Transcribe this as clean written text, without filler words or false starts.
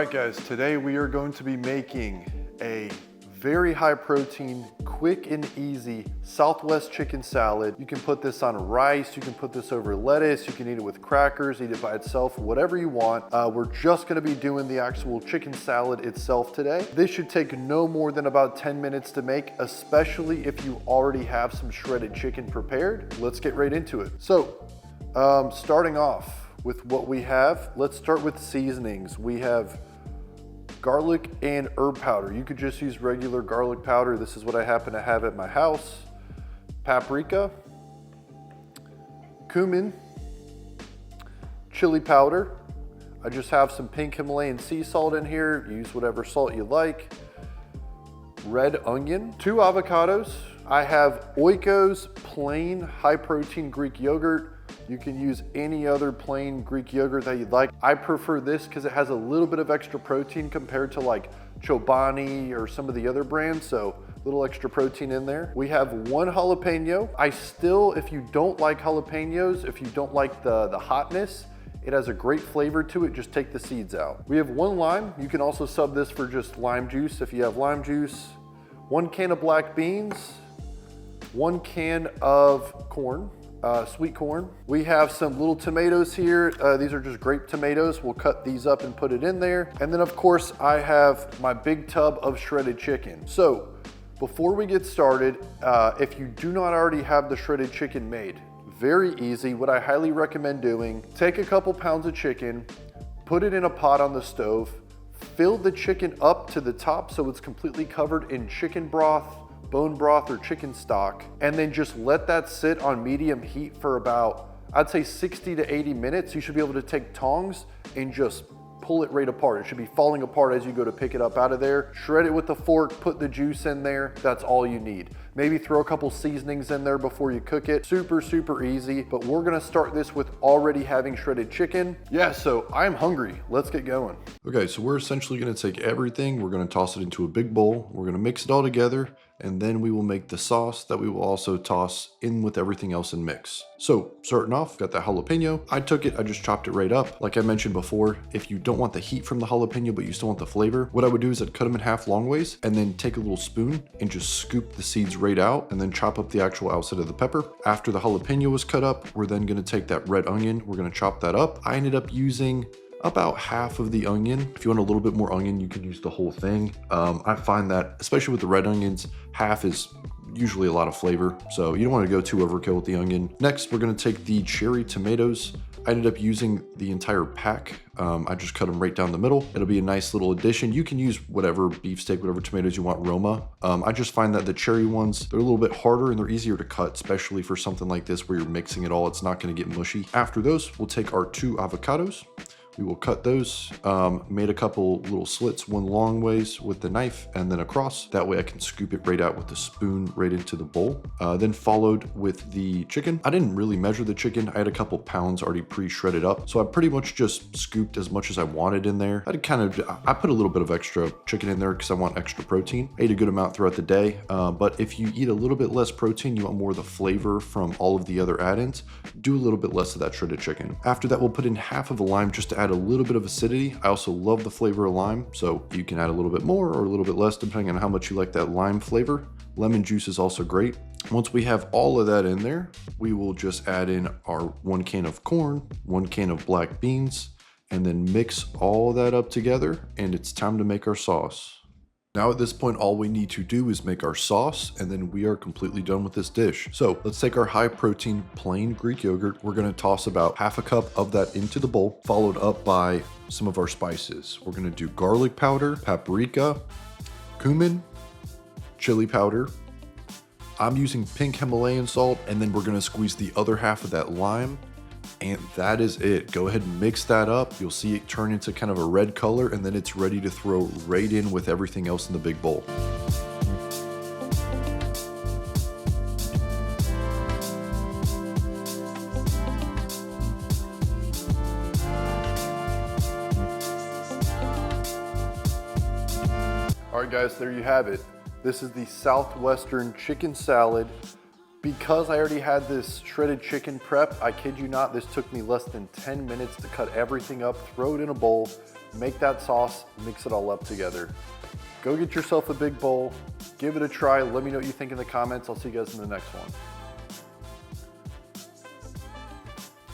right guys, today we are going to be making a very high protein, quick and easy Southwest chicken salad. You can put this on rice, you can put this over lettuce, you can eat it with crackers, eat it by itself, whatever you want. We're just gonna be doing the actual chicken salad itself today. This should take no more than about 10 minutes to make, especially if you already have some shredded chicken prepared. Let's get right into it. So, starting off with what we have, let's start with seasonings. We have garlic and herb powder. You could just use regular garlic powder. This is what I happen to have at my house. Paprika, cumin, chili powder. I just have some pink Himalayan sea salt in here. Use whatever salt you like. Red onion, 2 avocados. I have Oiko's plain high protein Greek yogurt. You can use any other plain Greek yogurt that you'd like. I prefer this because it has a little bit of extra protein compared to like Chobani or some of the other brands, so a little extra protein in there. We have 1 jalapeno. If you don't like jalapenos, if you don't like the hotness, it has a great flavor to it, just take the seeds out. We have 1 lime. You can also sub this for just lime juice if you have lime juice. 1 can of black beans, 1 can of corn. Sweet corn. We have some little tomatoes here. These are just grape tomatoes. We'll cut these up and put it in there. And then of course I have my big tub of shredded chicken. So before we get started, if you do not already have the shredded chicken made, very easy. What I highly recommend doing, take a couple pounds of chicken, put it in a pot on the stove, fill the chicken up to the top so it's completely covered in chicken broth, bone broth or chicken stock, and then just let that sit on medium heat for about, I'd say 60 to 80 minutes. You should be able to take tongs and just pull it right apart. It should be falling apart as you go to pick it up out of there. Shred it with a fork, put the juice in there. That's all you need. Maybe throw a couple seasonings in there before you cook it. Super, super easy, but we're gonna start this with already having shredded chicken. Yeah, so I'm hungry. Let's get going. Okay, so we're essentially gonna take everything, we're gonna toss it into a big bowl, we're gonna mix it all together, and then we will make the sauce that we will also toss in with everything else and mix. So starting off, got that jalapeno. I just chopped it right up. Like I mentioned before, if you don't want the heat from the jalapeno, but you still want the flavor, what I would do is I'd cut them in half long ways and then take a little spoon and just scoop the seeds right out and then chop up the actual outside of the pepper. After the jalapeno was cut up, we're then gonna take that red onion, we're gonna chop that up. I ended up using about half of the onion. If you want a little bit more onion, you can use the whole thing. I find that, especially with the red onions, half is usually a lot of flavor, so you don't want to go too overkill with the onion. Next, we're going to take the cherry tomatoes. I ended up using the entire pack. I just cut them right down the middle. It'll be a nice little addition. You can use whatever beefsteak, whatever tomatoes you want, Roma. I just find that the cherry ones, they're a little bit harder and they're easier to cut, especially for something like this where you're mixing it all. It's not going to get mushy. After those, we'll take our 2 avocados. We will cut those, made a couple little slits, 1 long ways with the knife and then across. That way I can scoop it right out with the spoon right into the bowl. Then followed with the chicken. I didn't really measure the chicken. I had a couple pounds already pre-shredded up. So I pretty much just scooped as much as I wanted in there. I put a little bit of extra chicken in there because I want extra protein. I ate a good amount throughout the day. But if you eat a little bit less protein, you want more of the flavor from all of the other add-ins, do a little bit less of that shredded chicken. After that, we'll put in half of a lime just to add a little bit of acidity. I also love the flavor of lime, so you can add a little bit more or a little bit less depending on how much you like that lime flavor. Lemon juice is also great. Once we have all of that in there, we will just add in our 1 can of corn, 1 can of black beans, and then mix all that up together, and it's time to make our sauce. Now at this point, all we need to do is make our sauce and then we are completely done with this dish. So let's take our high protein plain Greek yogurt. We're gonna toss about half a cup of that into the bowl, followed up by some of our spices. We're gonna do garlic powder, paprika, cumin, chili powder. I'm using pink Himalayan salt, and then we're gonna squeeze the other half of that lime. And that is it. Go ahead and mix that up. You'll see it turn into kind of a red color, and then it's ready to throw right in with everything else in the big bowl. All right guys, there you have it. This is the Southwestern chicken salad. Because I already had this shredded chicken prep, I kid you not, this took me less than 10 minutes to cut everything up, throw it in a bowl, make that sauce, mix it all up together. Go get yourself a big bowl, give it a try. Let me know what you think in the comments. I'll see you guys in the next one.